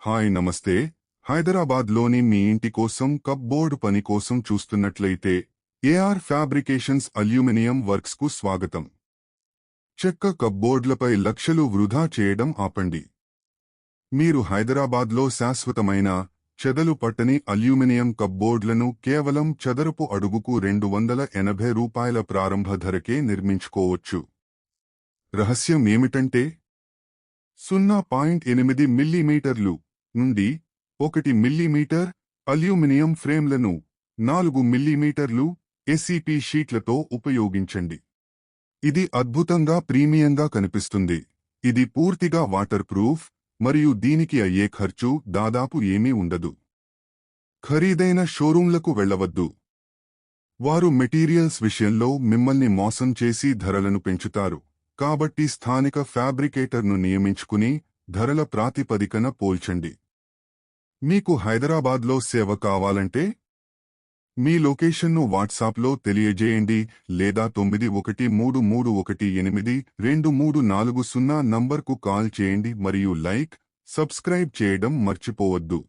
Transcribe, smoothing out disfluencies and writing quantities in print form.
Hi నమస్తే. హైదరాబాద్లోని మీ ఇంటి కోసం కప్బోర్డ్ పని కోసం చూస్తున్నట్లయితే ఏఆర్ ఫ్యాబ్రికేషన్స్ అల్యూమినియం వర్క్స్కు స్వాగతం. చెక్క కప్బోర్డ్లపై లక్షలు వృధా చేయడం ఆపండి. మీరు హైదరాబాద్లో శాశ్వతమైన చెదలు పట్టని అల్యూమినియం కప్బోర్డ్లను కేవలం చదరపు అడుగుకు రూ. 280 ప్రారంభ ధరకే నిర్మించుకోవచ్చు. రహస్యం ఏమిటంటే 0.8 మిల్లీమీటర్లు నుండి 1 మిల్లీమీటర్ అల్యూమినియం ఫ్రేమ్లను 4 మిల్లీమీటర్లు ఎస్ఈపీ షీట్లతో ఉపయోగించండి. ఇది అద్భుతంగా ప్రీమియంగా కనిపిస్తుంది. ఇది పూర్తిగా వాటర్ ప్రూఫ్ మరియు దీనికి అయ్యే ఖర్చు దాదాపు ఏమీ ఉండదు. ఖరీదైన షోరూంలకు వెళ్లవద్దు. వారు మెటీరియల్స్ విషయంలో మిమ్మల్ని మోసం చేసి ధరలను పెంచుతారు. కాబట్టి స్థానిక ఫ్యాబ్రికేటర్ను నియమించుకుని ధరల ప్రాతిపదికన పోల్చండి. మీకు హైదరాబాద్లో సేవ కావాలంటే మీ లొకేషన్ను వాట్సాప్లో తెలియజేయండి లేదా 9133182340 నంబర్కు కాల్ చేయండి మరియు లైక్, సబ్స్క్రైబ్ చేయడం మర్చిపోవద్దు.